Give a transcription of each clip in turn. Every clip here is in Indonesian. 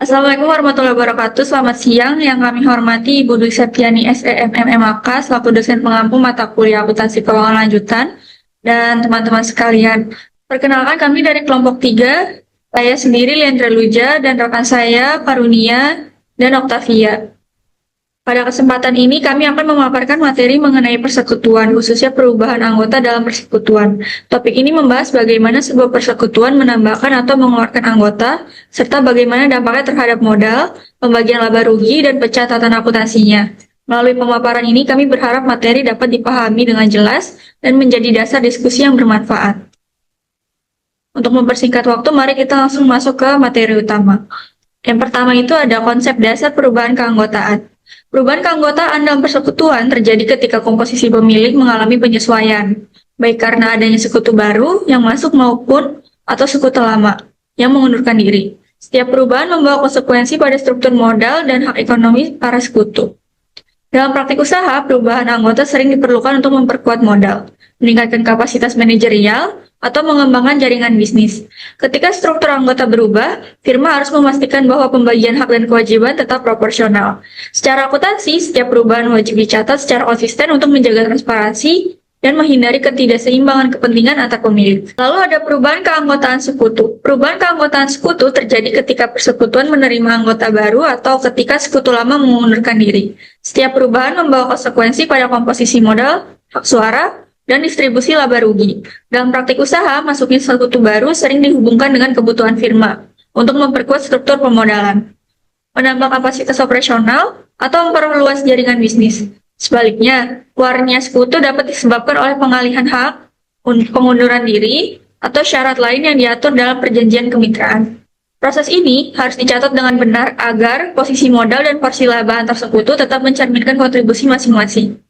Assalamualaikum warahmatullahi wabarakatuh. Selamat siang. Yang kami hormati Ibu Dwi Septiani SEMMMAK selaku dosen pengampu mata kuliah akuntansi keuangan lanjutan dan teman-teman sekalian. Perkenalkan kami dari kelompok 3. Saya sendiri Liandra Luja dan rekan saya Karunia dan Oktavia. Pada kesempatan ini kami akan memaparkan materi mengenai persekutuan, khususnya perubahan anggota dalam persekutuan. Topik ini membahas bagaimana sebuah persekutuan menambahkan atau mengeluarkan anggota, serta bagaimana dampaknya terhadap modal, pembagian laba rugi, dan pencatatan akuntansinya. Melalui pemaparan ini kami berharap materi dapat dipahami dengan jelas dan menjadi dasar diskusi yang bermanfaat. Untuk mempersingkat waktu, mari kita langsung masuk ke materi utama. Yang pertama itu ada konsep dasar perubahan keanggotaan. Perubahan keanggotaan dalam persekutuan terjadi ketika komposisi pemilik mengalami penyesuaian, baik karena adanya sekutu baru yang masuk maupun atau sekutu lama yang mengundurkan diri. Setiap perubahan membawa konsekuensi pada struktur modal dan hak ekonomi para sekutu. Dalam praktik usaha, perubahan anggota sering diperlukan untuk memperkuat modal, meningkatkan kapasitas manajerial, atau mengembangkan jaringan bisnis. Ketika struktur anggota berubah, firma harus memastikan bahwa pembagian hak dan kewajiban tetap proporsional. Secara akuntansi, setiap perubahan wajib dicatat secara konsisten untuk menjaga transparansi dan menghindari ketidakseimbangan kepentingan antar pemilik. Lalu ada perubahan keanggotaan sekutu. Perubahan keanggotaan sekutu terjadi ketika persekutuan menerima anggota baru atau ketika sekutu lama mengundurkan diri. Setiap perubahan membawa konsekuensi pada komposisi modal, hak suara, dan distribusi laba rugi. Dalam praktik usaha, masuknya sekutu baru sering dihubungkan dengan kebutuhan firma untuk memperkuat struktur pemodalan, menambah kapasitas operasional, atau memperluas jaringan bisnis. Sebaliknya, keluarnya sekutu dapat disebabkan oleh pengalihan hak, pengunduran diri, atau syarat lain yang diatur dalam perjanjian kemitraan. Proses ini harus dicatat dengan benar agar posisi modal dan porsi laba antar sekutu tetap mencerminkan kontribusi masing-masing.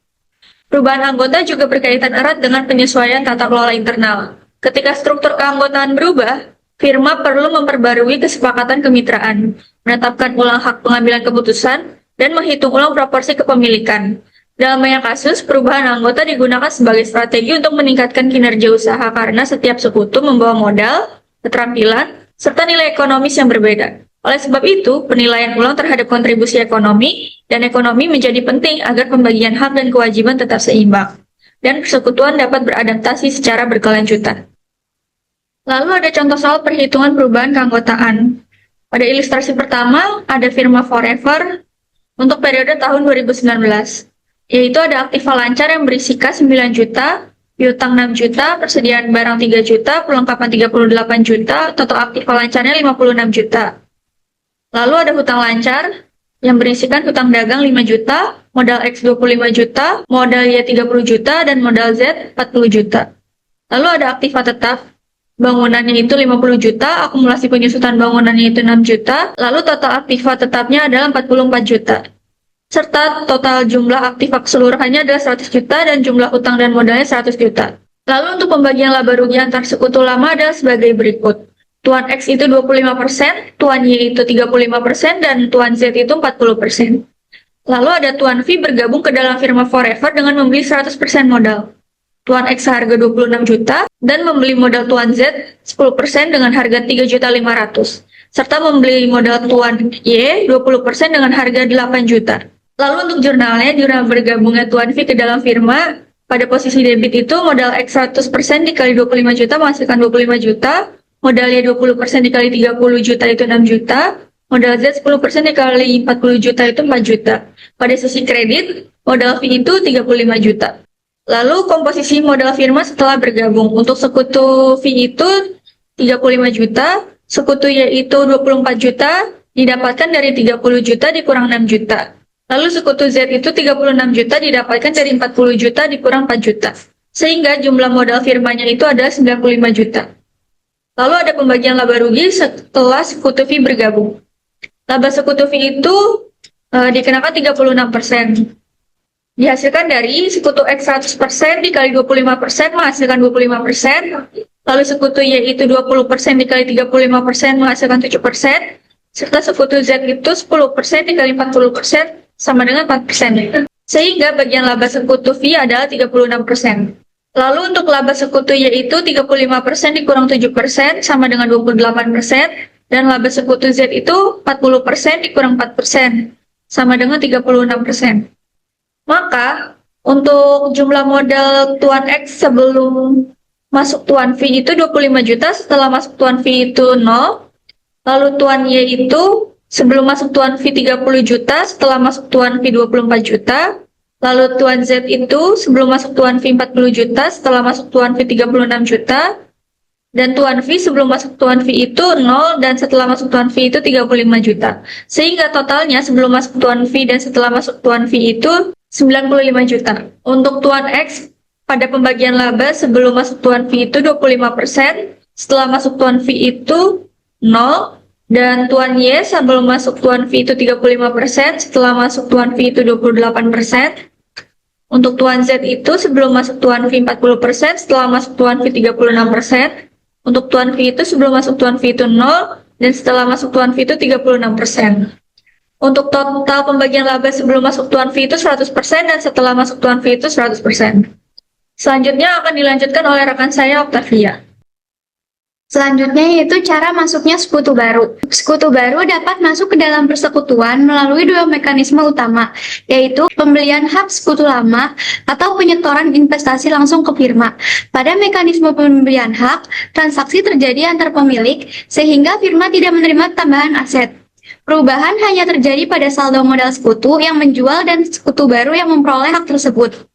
Perubahan anggota juga berkaitan erat dengan penyesuaian tata kelola internal. Ketika struktur keanggotaan berubah, firma perlu memperbarui kesepakatan kemitraan, menetapkan ulang hak pengambilan keputusan, dan menghitung ulang proporsi kepemilikan. Dalam banyak kasus, perubahan anggota digunakan sebagai strategi untuk meningkatkan kinerja usaha karena setiap sekutu membawa modal, keterampilan, serta nilai ekonomis yang berbeda. Oleh sebab itu, penilaian ulang terhadap kontribusi ekonomi dan ekonomi menjadi penting agar pembagian hak dan kewajiban tetap seimbang, dan persekutuan dapat beradaptasi secara berkelanjutan. Lalu ada contoh soal perhitungan perubahan keanggotaan. Pada ilustrasi pertama, ada firma Forever untuk periode tahun 2019, yaitu ada aktiva lancar yang berisi kas 9 juta, piutang 6 juta, persediaan barang 3 juta, perlengkapan 38 juta, total aktiva lancarnya 56 juta. Lalu ada hutang lancar yang berisikan hutang dagang 5 juta, modal X 25 juta, modal Y 30 juta, dan modal Z 40 juta. Lalu ada aktiva tetap, bangunannya itu 50 juta, akumulasi penyusutan bangunannya itu 6 juta, lalu total aktiva tetapnya adalah 44 juta. Serta total jumlah aktiva keseluruhannya adalah 100 juta dan jumlah hutang dan modalnya 100 juta. Lalu untuk pembagian laba rugi antar sekutu lama adalah sebagai berikut. Tuan X itu 25%, Tuan Y itu 35%, dan Tuan Z itu 40%. Lalu ada Tuan V bergabung ke dalam firma Forever dengan membeli 100% modal. Tuan X seharga 26 juta, dan membeli modal Tuan Z 10% dengan harga 3.500.000, serta membeli modal Tuan Y 20% dengan harga 8 juta. Lalu untuk jurnalnya, jurnal bergabungnya Tuan V ke dalam firma, pada posisi debit itu modal X 100% dikali 25 juta menghasilkan 25 juta, modalnya 20% dikali 30 juta itu 6 juta, modal Z 10% dikali 40 juta itu 4 juta. Pada sisi kredit, modal V itu 35 juta. Lalu komposisi modal firma setelah bergabung. Untuk sekutu V itu 35 juta, sekutu Y itu 24 juta, didapatkan dari 30 juta dikurang 6 juta. Lalu sekutu Z itu 36 juta didapatkan dari 40 juta dikurang 4 juta. Sehingga jumlah modal firmanya itu adalah 95 juta. Lalu ada pembagian laba rugi setelah sekutu V bergabung. Laba sekutu V itu dikenakan 36%. Dihasilkan dari sekutu X 100% dikali 25% menghasilkan 25%. Lalu sekutu Y itu 20% dikali 35% menghasilkan 7%. Serta sekutu Z itu 10% dikali 40% sama dengan 4%. Sehingga bagian laba sekutu V adalah 36%. Lalu untuk laba sekutu Y itu 35% dikurang 7% sama dengan 28%. Dan laba sekutu Z itu 40% dikurang 4%, sama dengan 36%. Maka, untuk jumlah modal Tuan X sebelum masuk Tuan V itu 25 juta, setelah masuk Tuan V itu 0. Lalu Tuan Y itu sebelum masuk Tuan V 30 juta, setelah masuk Tuan V 24 juta. Lalu Tuan Z itu sebelum masuk Tuan V 40 juta, setelah masuk Tuan V 36 juta. Dan Tuan V sebelum masuk Tuan V itu 0 dan setelah masuk Tuan V itu 35 juta. Sehingga totalnya sebelum masuk Tuan V dan setelah masuk Tuan V itu 95 juta. Untuk Tuan X pada pembagian laba sebelum masuk Tuan V itu 25%, setelah masuk Tuan V itu 0, dan Tuan Y sebelum masuk Tuan V itu 35%, setelah masuk Tuan V itu 28%. Untuk Tuan Z itu sebelum masuk Tuan V 40%, setelah masuk Tuan V 36%. Untuk Tuan V itu sebelum masuk Tuan V itu 0, dan setelah masuk Tuan V itu 36%. Untuk total pembagian laba sebelum masuk Tuan V itu 100%, dan setelah masuk Tuan V itu 100%. Selanjutnya akan dilanjutkan oleh rekan saya, Octavia. Selanjutnya yaitu cara masuknya sekutu baru. Sekutu baru dapat masuk ke dalam persekutuan melalui dua mekanisme utama, yaitu pembelian hak sekutu lama atau penyetoran investasi langsung ke firma. Pada mekanisme pembelian hak, transaksi terjadi antar pemilik, sehingga firma tidak menerima tambahan aset. Perubahan hanya terjadi pada saldo modal sekutu yang menjual dan sekutu baru yang memperoleh hak tersebut.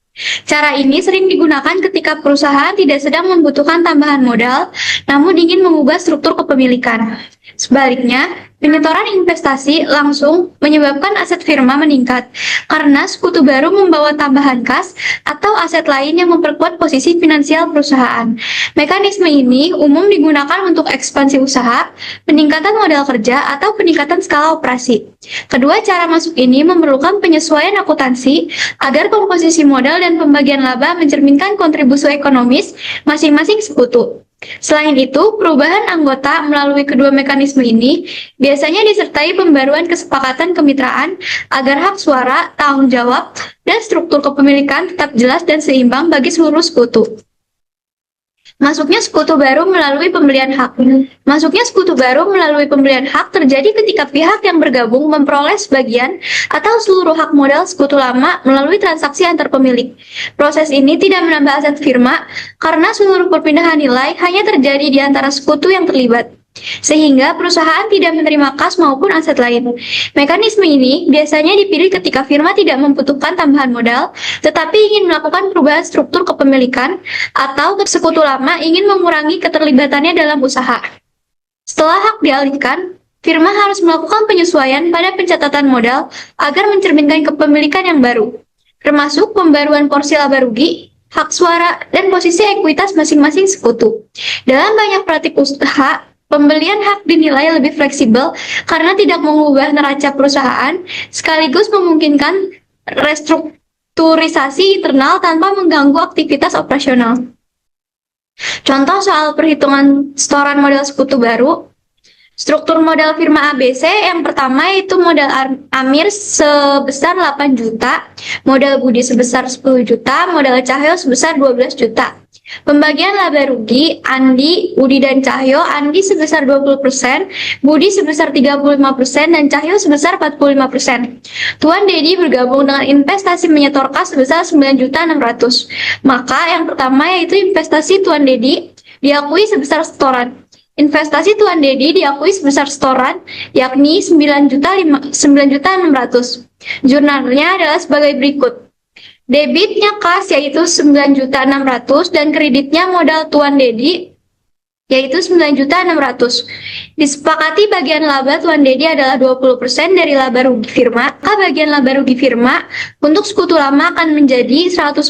Cara ini sering digunakan ketika perusahaan tidak sedang membutuhkan tambahan modal, namun ingin mengubah struktur kepemilikan. Sebaliknya, penyetoran investasi langsung menyebabkan aset firma meningkat, karena sekutu baru membawa tambahan kas atau aset lain yang memperkuat posisi finansial perusahaan. Mekanisme ini umum digunakan untuk ekspansi usaha, peningkatan modal kerja, atau peningkatan skala operasi. Kedua cara masuk ini memerlukan penyesuaian akuntansi agar komposisi modal dan pembagian laba mencerminkan kontribusi ekonomis masing-masing sekutu. Selain itu, perubahan anggota melalui kedua mekanisme ini biasanya disertai pembaruan kesepakatan kemitraan agar hak suara, tanggung jawab, dan struktur kepemilikan tetap jelas dan seimbang bagi seluruh sekutu. Masuknya sekutu baru melalui pembelian hak. Masuknya sekutu baru melalui pembelian hak terjadi ketika pihak yang bergabung memperoleh sebagian atau seluruh hak modal sekutu lama melalui transaksi antar pemilik. Proses ini tidak menambah aset firma karena seluruh perpindahan nilai hanya terjadi di antara sekutu yang terlibat, sehingga perusahaan tidak menerima kas maupun aset lain. Mekanisme ini biasanya dipilih ketika firma tidak membutuhkan tambahan modal, tetapi ingin melakukan perubahan struktur kepemilikan, atau sekutu lama ingin mengurangi keterlibatannya dalam usaha. Setelah hak dialihkan, firma harus melakukan penyesuaian pada pencatatan modal agar mencerminkan kepemilikan yang baru, termasuk pembaruan porsi laba rugi, hak suara, dan posisi ekuitas masing-masing sekutu. Dalam banyak praktik usaha, pembelian hak dinilai lebih fleksibel karena tidak mengubah neraca perusahaan, sekaligus memungkinkan restrukturisasi internal tanpa mengganggu aktivitas operasional. Contoh soal perhitungan setoran modal sekutu baru. Struktur modal firma ABC yang pertama yaitu modal Amir sebesar 8 juta, modal Budi sebesar 10 juta, modal Cahyo sebesar 12 juta. Pembagian laba rugi, Andi, Budi, dan Cahyo, Andi sebesar 20%, Budi sebesar 35%, dan Cahyo sebesar 45%. Tuan Dedi bergabung dengan investasi menyetor kas sebesar 9.600.000. Maka yang pertama yaitu investasi Tuan Dedi diakui sebesar setoran. Investasi Tuan Dedi diakui sebesar setoran, yakni 9.600.000. Jurnalnya adalah sebagai berikut. Debitnya kas yaitu 9.600.000 dan kreditnya modal Tuan Dedi yaitu 9.600.000. Disepakati bagian laba Tuan Dedi adalah 20% dari laba rugi firma. Maka bagian laba rugi firma untuk sekutu lama akan menjadi 100%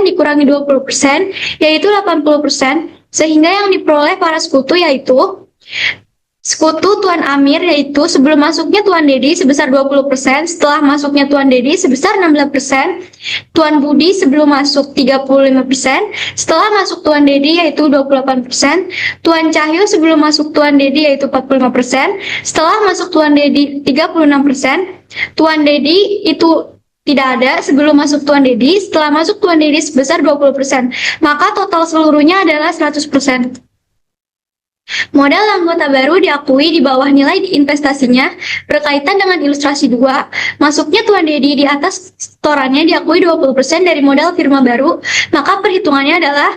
dikurangi 20% yaitu 80%, sehingga yang diperoleh para sekutu yaitu sekutu Tuan Amir yaitu sebelum masuknya Tuan Dedi sebesar 20%, setelah masuknya Tuan Dedi sebesar 16%, Tuan Budi sebelum masuk 35%, setelah masuk Tuan Dedi yaitu 28%, Tuan Cahyo sebelum masuk Tuan Dedi yaitu 45%, setelah masuk Tuan Dedi 36%, Tuan Dedi itu tidak ada sebelum masuk Tuan Dedi, setelah masuk Tuan Dedi sebesar 20%, maka total seluruhnya adalah 100%. Modal anggota baru diakui di bawah nilai investasinya berkaitan dengan ilustrasi 2. Masuknya Tuan Dedi di atas setorannya diakui 20% dari modal firma baru, maka perhitungannya adalah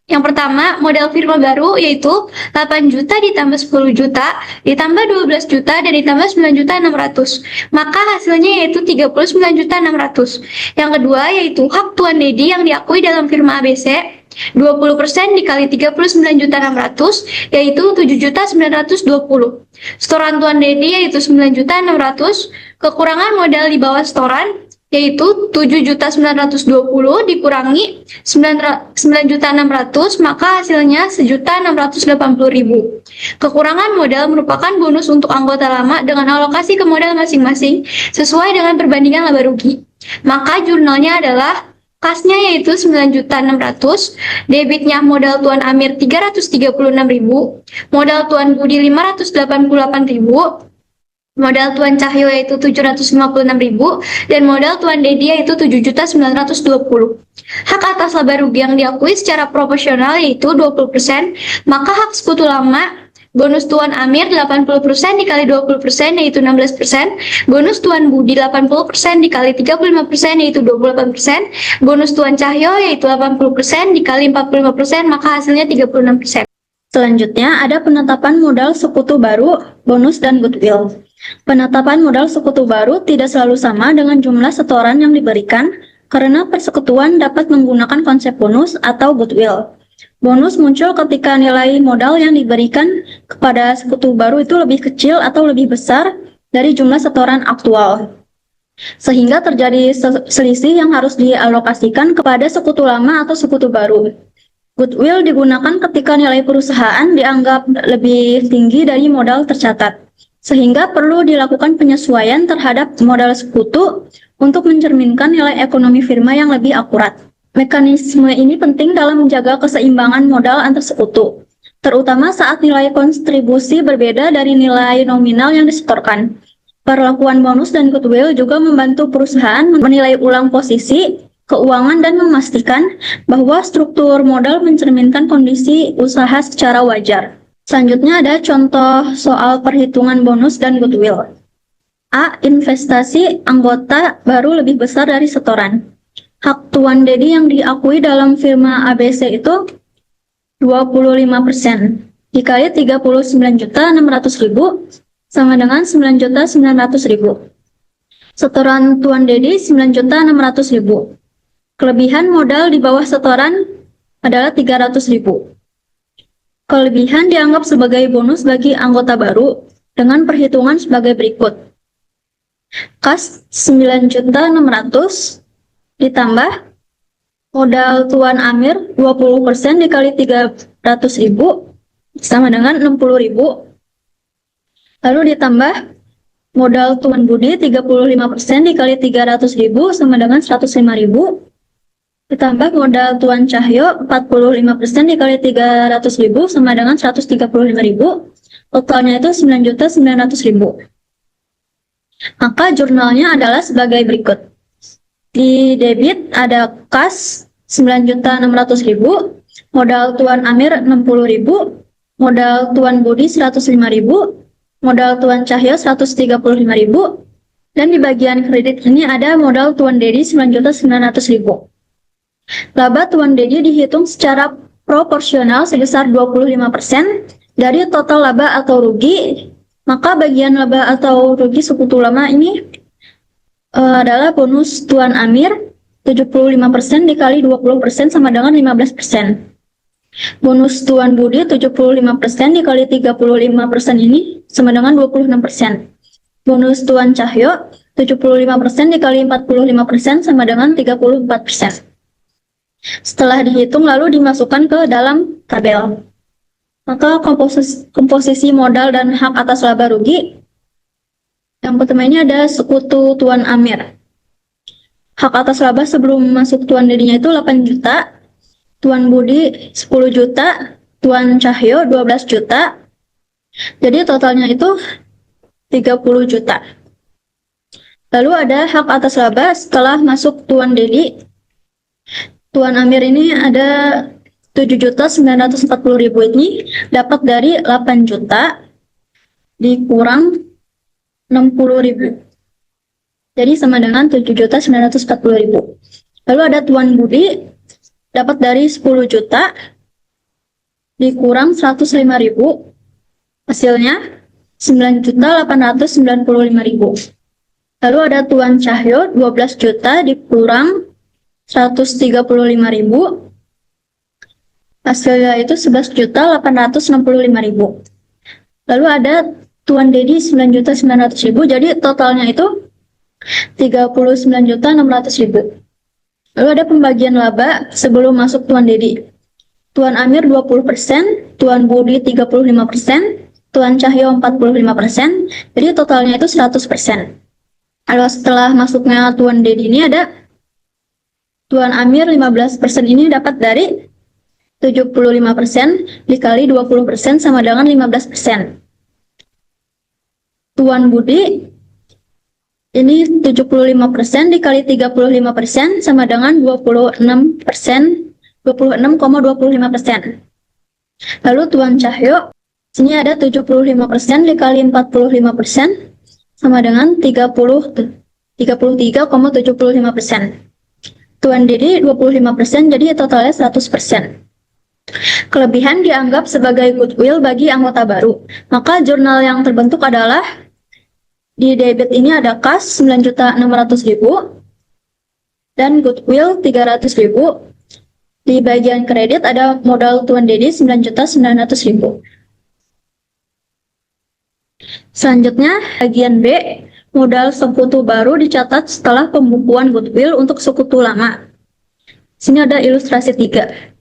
yang pertama, modal firma baru yaitu 8 juta ditambah 10 juta, ditambah 12 juta, dan ditambah 9.600.000. Maka hasilnya yaitu 39.600.000. Yang kedua yaitu hak Tuan Dedi yang diakui dalam firma ABC, 20% dikali 39.600.000 yaitu 7.920.000. Setoran Tuan Dedi yaitu 9.600.000, kekurangan modal di bawah setoran yaitu 7.920 dikurangi 9.600.000, maka hasilnya 1.680.000. Kekurangan modal merupakan bonus untuk anggota lama dengan alokasi ke modal masing-masing sesuai dengan perbandingan laba rugi. Maka jurnalnya adalah kasnya yaitu 9.600.000, debitnya modal Tuan Amir 336.000, modal Tuan Budi 588.000, modal Tuan Cahyo yaitu 756.000, dan modal Tuan Dedi yaitu 7.920.000. Hak atas laba rugi yang diakui secara proporsional yaitu 20%, maka hak sekutu lama bonus Tuan Amir 80% dikali 20% yaitu 16%, bonus Tuan Budi 80% dikali 35% yaitu 28%, bonus Tuan Cahyo yaitu 80% dikali 45%, maka hasilnya 36%. Selanjutnya ada penetapan modal sekutu baru, bonus, dan goodwill. Penetapan modal sekutu baru tidak selalu sama dengan jumlah setoran yang diberikan karena persekutuan dapat menggunakan konsep bonus atau goodwill. Bonus muncul ketika nilai modal yang diberikan kepada sekutu baru itu lebih kecil atau lebih besar dari jumlah setoran aktual, sehingga terjadi selisih yang harus dialokasikan kepada sekutu lama atau sekutu baru. Goodwill digunakan ketika nilai perusahaan dianggap lebih tinggi dari modal tercatat, sehingga perlu dilakukan penyesuaian terhadap modal sekutu untuk mencerminkan nilai ekonomi firma yang lebih akurat. Mekanisme ini penting dalam menjaga keseimbangan modal antar sekutu, terutama saat nilai kontribusi berbeda dari nilai nominal yang disetorkan. Perlakuan bonus dan goodwill juga membantu perusahaan menilai ulang posisi keuangan dan memastikan bahwa struktur modal mencerminkan kondisi usaha secara wajar. Selanjutnya ada contoh soal perhitungan bonus dan goodwill. A. Investasi anggota baru lebih besar dari setoran. Hak Tuan Dedi yang diakui dalam firma ABC itu 25%. Dikali 39.600.000 sama dengan 9.900.000. Setoran Tuan Dedi 9.600.000. Kelebihan modal di bawah setoran adalah 300.000. Kelebihan dianggap sebagai bonus bagi anggota baru dengan perhitungan sebagai berikut. Kas 9.600.000 ditambah modal Tuan Amir 20% dikali 300.000 sama dengan 60.000. Lalu ditambah modal Tuan Budi 35% dikali 300.000 sama dengan 105.000. Ditambah modal Tuan Cahyo 45% dikali 300.000 sama dengan 135.000. Totalnya itu 9.900.000. Maka jurnalnya adalah sebagai berikut. Di debit ada kas 9.600.000, modal Tuan Amir 60.000, modal Tuan Budi 105.000, modal Tuan Cahyo 135.000, dan di bagian kredit ini ada modal Tuan Dedi 9.900.000. Laba Tuan Dedi dihitung secara proporsional sebesar 25% dari total laba atau rugi, maka bagian laba atau rugi sekutu lama ini adalah bonus Tuan Amir 75% dikali 20% sama dengan 15%. Bonus Tuan Budi 75% dikali 35% ini sama dengan 26%. Bonus Tuan Cahyo 75% dikali 45% sama dengan 34%. Setelah dihitung lalu dimasukkan ke dalam tabel. Maka komposisi modal dan hak atas laba rugi. Yang pertama ini ada sekutu Tuan Amir. Hak atas laba sebelum masuk Tuan Dedinya itu 8 juta, Tuan Budi 10 juta, Tuan Cahyo 12 juta. Jadi totalnya itu 30 juta. Lalu ada hak atas laba setelah masuk Tuan Dedi. Tuan Amir ini ada 7.940.000 ini dapat dari 8 juta dikurang 60.000. Jadi sama dengan 7.940.000. Lalu ada Tuan Budi dapat dari 10 juta dikurang 105.000. Hasilnya 9.895.000. Lalu ada Tuan Cahyo 12 juta dikurang 135.000. Hasilnya itu 11.865.000. Lalu ada Tuan Dedi 9.900.000. Jadi totalnya itu 39.600.000. Lalu ada pembagian laba sebelum masuk Tuan Dedi. Tuan Amir 20%, Tuan Budi 35%, Tuan Cahyo 45%. Jadi totalnya itu 100%. Lalu setelah masuknya Tuan Dedi ini ada Tuan Amir 15% ini dapat dari 75% dikali 20% sama dengan 15%. Tuan Budi ini 75% dikali 35% sama dengan 26,25%. Lalu Tuan Cahyo sini ada 75% dikali 45% sama dengan 33,75%. Tuan Dedi 25%, jadi totalnya 100%. Kelebihan dianggap sebagai goodwill bagi anggota baru. Maka jurnal yang terbentuk adalah di debit ini ada kas 9.600.000 dan goodwill 300.000. Di bagian kredit ada modal Tuan Dedi 9.900.000. Selanjutnya, bagian B, modal sekutu baru dicatat setelah pembukuan goodwill untuk sekutu lama. Sini ada ilustrasi 3.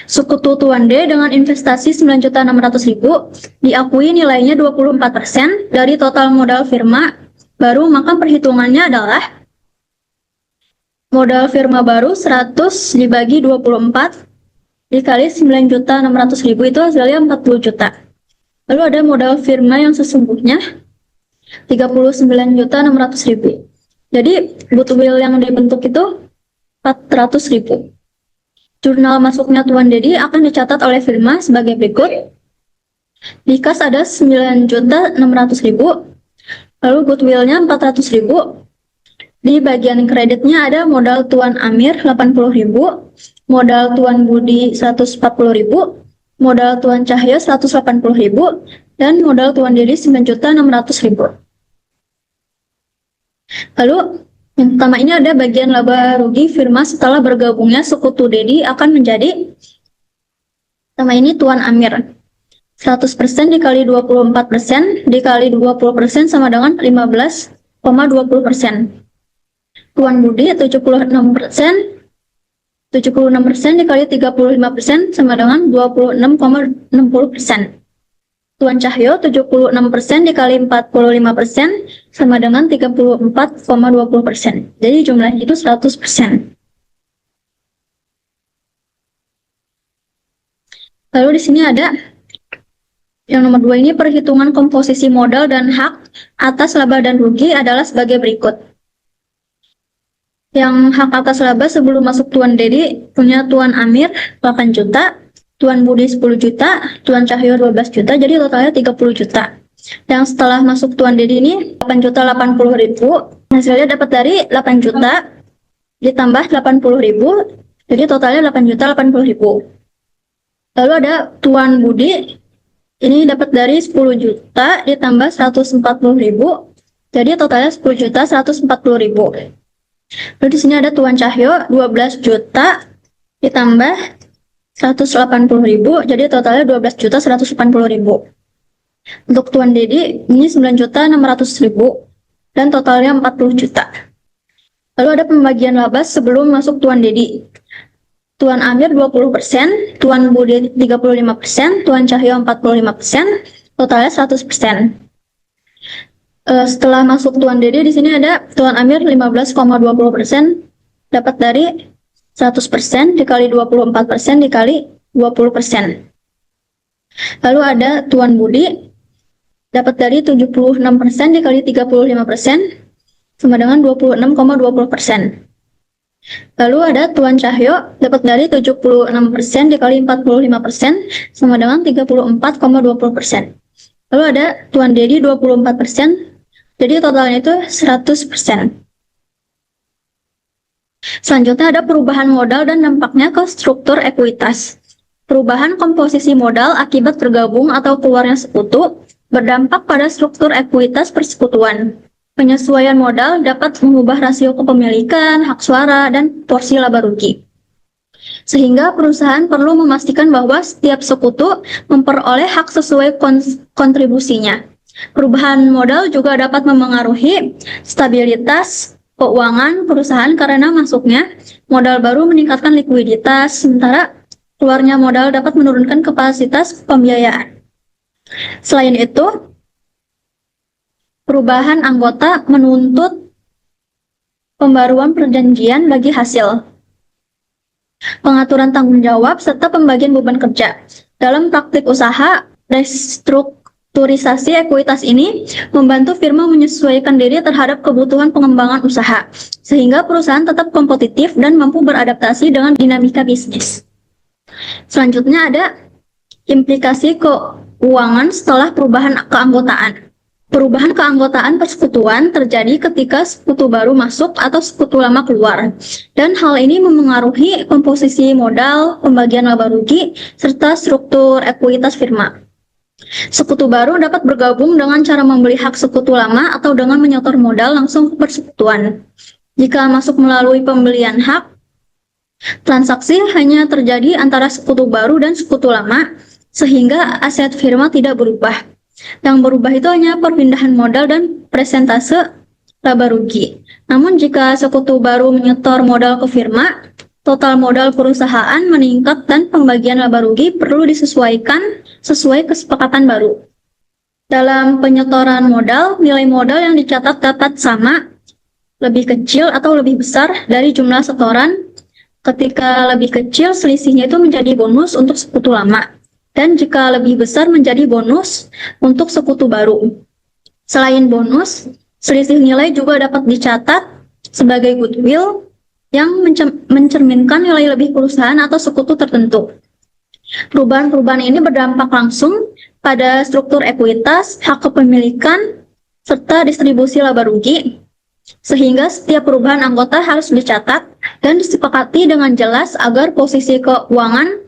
Sekutu Tuan D dengan investasi 9.600.000 diakui nilainya 24% dari total modal firma baru, maka perhitungannya adalah modal firma baru 100 dibagi 24 dikali 9.600.000 itu hasilnya 40 juta. Lalu ada modal firma yang sesungguhnya 39.600.000. Jadi goodwill yang dibentuk itu 400.000. Jurnal masuknya Tuan Dedi akan dicatat oleh firma sebagai berikut. Di kas ada 9.600.000. Lalu goodwillnya 400.000. Di bagian kreditnya ada modal Tuan Amir 80.000, modal Tuan Budi 140.000, modal Tuan Cahyo 180.000, dan modal Tuan Dedi 9.600.000. Lalu yang pertama ini ada bagian laba rugi firma setelah bergabungnya sekutu Dedi akan menjadi, pertama ini Tuan Amir 100% dikali 24% dikali 20% sama dengan 15,20%. Tuan Budi 76% dikali 35% sama dengan 26,60%. Tuan Cahyo 76% dikali 45% sama dengan 34,20%. Jadi jumlahnya itu 100%. Lalu di sini ada yang nomor 2 ini perhitungan komposisi modal dan hak atas laba dan rugi adalah sebagai berikut. Yang hak atas laba sebelum masuk Tuan Dedi punya Tuan Amir 8 juta, Tuan Budi 10 juta, Tuan Cahyo 12 juta, jadi totalnya 30 juta. Yang setelah masuk Tuan Dedi ini 8.080.000, hasilnya dapat dari 8 juta ditambah 80.000, jadi totalnya 8.080.000. Lalu ada Tuan Budi, ini dapat dari 10 juta ditambah 140.000, jadi totalnya 10.140.000. Lalu di sini ada Tuan Cahyo 12 juta ditambah 180.000, jadi totalnya 12.180.000. Untuk Tuan Dedi ini 9.600.000 dan totalnya 40 juta. Lalu ada pembagian laba sebelum masuk Tuan Dedi. Tuan Amir 20%, Tuan Budi 35%, Tuan Cahyo 45%, totalnya 100%. Setelah masuk Tuan Dedi di sini ada Tuan Amir 15,20% dapat dari 100% dikali 24% dikali 20%. Lalu ada Tuan Budi dapat dari 76% dikali 35% sama dengan 26,20%. Lalu ada Tuan Cahyo dapat dari 76% dikali 45% sama dengan 34,20%. Lalu ada Tuan Dedi 24%, jadi totalnya itu 100%. Selanjutnya ada perubahan modal dan dampaknya ke struktur ekuitas. Perubahan komposisi modal akibat bergabung atau keluarnya sekutu berdampak pada struktur ekuitas persekutuan. Penyesuaian modal dapat mengubah rasio kepemilikan, hak suara, dan porsi laba rugi. Sehingga perusahaan perlu memastikan bahwa setiap sekutu memperoleh hak sesuai kontribusinya. Perubahan modal juga dapat memengaruhi stabilitas keuangan perusahaan karena masuknya modal baru meningkatkan likuiditas, sementara keluarnya modal dapat menurunkan kapasitas pembiayaan. Selain itu, perubahan anggota menuntut pembaruan perjanjian bagi hasil, pengaturan tanggung jawab, serta pembagian beban kerja. Dalam praktik usaha, restrukturisasi ekuitas ini membantu firma menyesuaikan diri terhadap kebutuhan pengembangan usaha, sehingga perusahaan tetap kompetitif dan mampu beradaptasi dengan dinamika bisnis. Selanjutnya ada implikasi keuangan setelah perubahan keanggotaan. Perubahan keanggotaan persekutuan terjadi ketika sekutu baru masuk atau sekutu lama keluar, dan hal ini memengaruhi komposisi modal, pembagian laba rugi, serta struktur ekuitas firma. Sekutu baru dapat bergabung dengan cara membeli hak sekutu lama atau dengan menyetor modal langsung ke persekutuan. Jika masuk melalui pembelian hak, transaksi hanya terjadi antara sekutu baru dan sekutu lama, sehingga aset firma tidak berubah. Yang berubah itu hanya perpindahan modal dan presentase laba rugi. Namun jika sekutu baru menyetor modal ke firma, total modal perusahaan meningkat dan pembagian laba rugi perlu disesuaikan sesuai kesepakatan baru. Dalam penyetoran modal, nilai modal yang dicatat dapat sama, lebih kecil atau lebih besar dari jumlah setoran. Ketika lebih kecil, selisihnya itu menjadi bonus untuk sekutu lama. Dan jika lebih besar menjadi bonus untuk sekutu baru. Selain bonus, selisih nilai juga dapat dicatat sebagai goodwill yang mencerminkan nilai lebih perusahaan atau sekutu tertentu. Perubahan-perubahan ini berdampak langsung pada struktur ekuitas, hak kepemilikan, serta distribusi laba rugi, sehingga setiap perubahan anggota harus dicatat dan disepakati dengan jelas agar posisi keuangan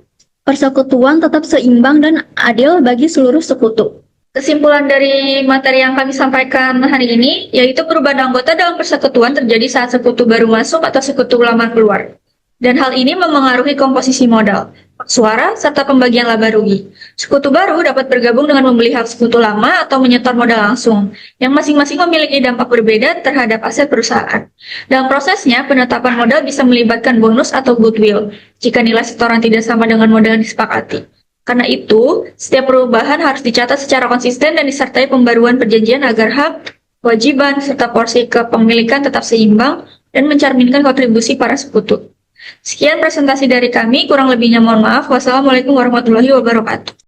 persekutuan tetap seimbang dan adil bagi seluruh sekutu. Kesimpulan dari materi yang kami sampaikan hari ini, yaitu perubahan anggota dalam persekutuan terjadi saat sekutu baru masuk atau sekutu lama keluar. Dan hal ini memengaruhi komposisi modal, hak suara, serta pembagian laba rugi. Sekutu baru dapat bergabung dengan membeli hak sekutu lama atau menyetor modal langsung, yang masing-masing memiliki dampak berbeda terhadap aset perusahaan. Dalam prosesnya, penetapan modal bisa melibatkan bonus atau goodwill, jika nilai setoran tidak sama dengan modal yang disepakati. Karena itu, setiap perubahan harus dicatat secara konsisten dan disertai pembaruan perjanjian agar hak, kewajiban, serta porsi kepemilikan tetap seimbang dan mencerminkan kontribusi para sekutu. Sekian presentasi dari kami, kurang lebihnya mohon maaf. Wassalamualaikum warahmatullahi wabarakatuh.